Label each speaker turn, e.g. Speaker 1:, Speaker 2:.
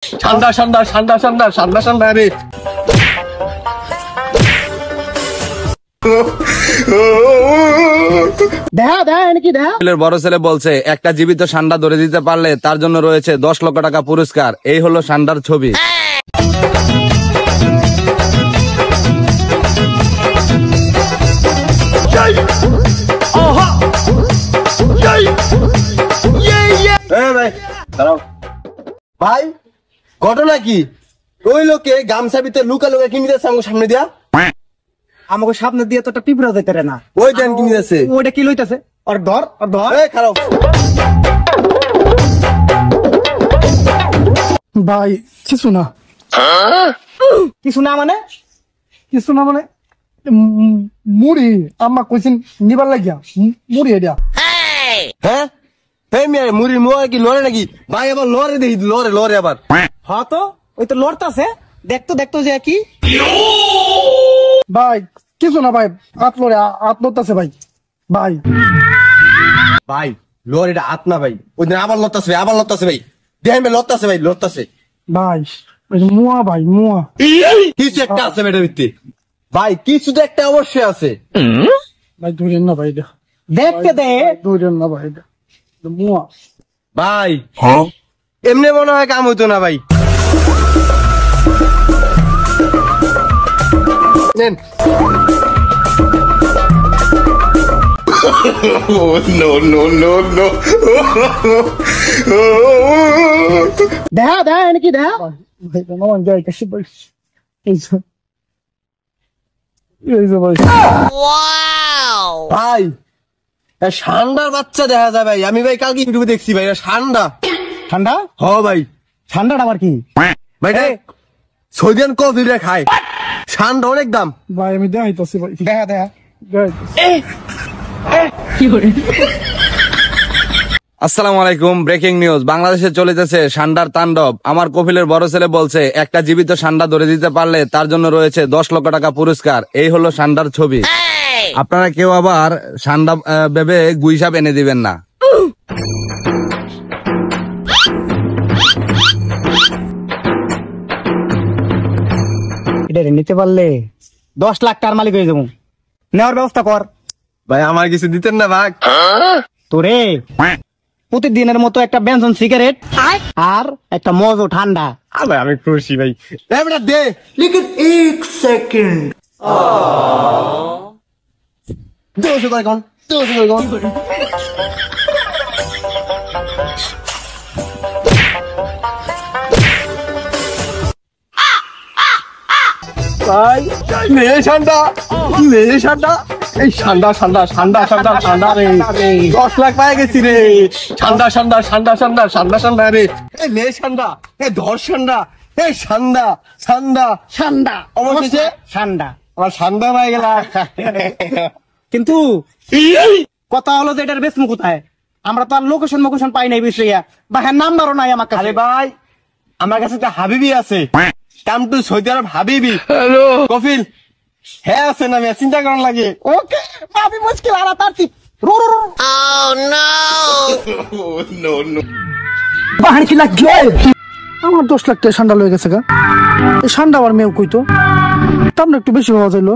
Speaker 1: ঠান্ডা ঠান্ডা ঠান্ডা ঠান্ডা ঠান্ডা ঠান্ডা রে।
Speaker 2: বড় ছেলে বলছে একটা জীবিত ষান্ডা ধরে দিতে পারলে তার জন্য রয়েছে 10 লক্ষ টাকা পুরস্কার। এই হলো ষান্ডার ছবি।
Speaker 1: ভাই ঘটনা কি? ওই লোকে গামছা ভিতরে লুকা লুকা কিনে দিয়েছে আমার সামনে দিয়া।
Speaker 3: আমাকে সামনে দিয়ে তো একটা পিঁপড়া যেতে না।
Speaker 1: ওই দেন কিনে দিয়েছে।
Speaker 3: ওইটা কি লইতেছে? আর ধর আর ধর।
Speaker 1: এই খারাপ
Speaker 3: ভাই কিছু না। কিছু না মানে? কিছু না মানে মুড়ি আম্মা কইছেন নিবার লাগিয়া মুড়ি এটা।
Speaker 1: হ্যাঁ এই মেয়ে মুড়ি মোয়া কি লড়ে নাকি? ভাই আবার লড়ে দেখি, লড়ে লড়ে আবার।
Speaker 3: হ্যাঁ তো ওই তো লড়তাছে। দেখতো দেখতো যে কি ভাই কিছু না ভাই, হাত লড়ে হাত লড়তাছে ভাই। ভাই
Speaker 1: ভাই লড়েটা হাত না ভাই, ওই দিন আবার লড়তাছে ভাই, আবার লড়তাছে ভাই, দেখেন ভাই লড়তাছে ভাই, লড়তাছে
Speaker 3: ভাই। মুয়া ভাই মুয়া
Speaker 1: কিছু একটা আছে ভাই এটার ভিত্তি। ভাই কিছু তো একটা অবশ্যই আছে
Speaker 3: ভাই। ধরেন না ভাই, এটা দেখতে দে। ধরেন না ভাই, এটা মুয়া
Speaker 1: ভাই। এমনি মনে হয় কাম হইতো না ভাই। নেন।
Speaker 3: দেখা দেখা নাকি দেখা ভাই। নমান যাই কাশি ভাই।
Speaker 1: ভাই ঠান্ডার বাচ্চা দেখা যায় ভাই। আমি ভাই কালকে ইউটিউবে দেখছি ভাই ঠান্ডা।
Speaker 3: ঠান্ডা?
Speaker 1: হ ভাই
Speaker 3: ঠান্ডাটা আবার কি
Speaker 1: ভাই? সৌদিয়ান কফি রে খায়, ঠান্ডা অনেক দাম
Speaker 3: ভাই। আমি দেখাইতেছি ভাই। দেখা দেখা
Speaker 2: আসসালামু আলাইকুম। Breaking news. বাংলাদেশে চলিতেছে ষান্ডার তাণ্ডব। আমার কফিলের বড় ছেলে বলছে একটা জীবিত ষান্ডা ধরে দিতে পারলে তার জন্য রয়েছে 10 লক্ষ টাকা পুরস্কার। এই হলো ষান্ডার ছবি। আপনারা কেউ আবার ষান্ডা ভেবে গুইসাপ এনে দিবেন না।
Speaker 3: এটা নিতে পারলে 10 লাখ টাকার মালিক হয়ে যাবো। নেওয়ার ব্যবস্থা কর
Speaker 1: ভাই। আমার কিছু দিতেন না ভাগ?
Speaker 3: তোরে প্রতিদিনের মতো একটা বেনসন সিগারেট আর একটা মজো ঠান্ডা।
Speaker 1: ভাই আমি খুশি ভাই। দে লেকিন 1 সেকেন্ড। দোষ করে কোন দোষ করে কোন ভাই নে ঠান্ডা, নে ঠান্ডা। এই ঠান্ডা ঠান্ডা ঠান্ডা ঠান্ডা ঠান্ডা রে। 10 লাখ পাই গেছি রে। ঠান্ডা ঠান্ডা ঠান্ডা ঠান্ডা ঠান্ডা ঠান্ডা রে। এই নে ঠান্ডা, এই ধর ঠান্ডা, এই ঠান্ডা ঠান্ডা
Speaker 3: ঠান্ডা
Speaker 1: অবশেষে
Speaker 3: ঠান্ডা।
Speaker 1: আমার ঠান্ডা হয়ে গেল।
Speaker 3: কিন্তু কথা হলো যে এটার বেসমু কোথায়? আমরা তো আর লোকেশন মোকেশন পাই নাই বিষয়ে, বা হ্যাঁ নাম্বারও নাই আমার কাছে।
Speaker 1: আরে ভাই আমার কাছে তো হাবিবি আছে। কাম টু সৌদি আরব হাবিবি। হ্যালো কফিল। হ্যাঁ আছে না? আমি চিন্তা করার লাগে।
Speaker 3: ওকে ভাবি মুশকিল আর তারতি রো রো রো।
Speaker 1: নো নো
Speaker 3: বাহার কি লাগছে? আমার 10 লাখ টাকা ঠান্ডা লয়ে গেছে গা। এই ঠান্ডা আবার মেয়ে কইতো তার একটু বেশি হওয়া যাইলো।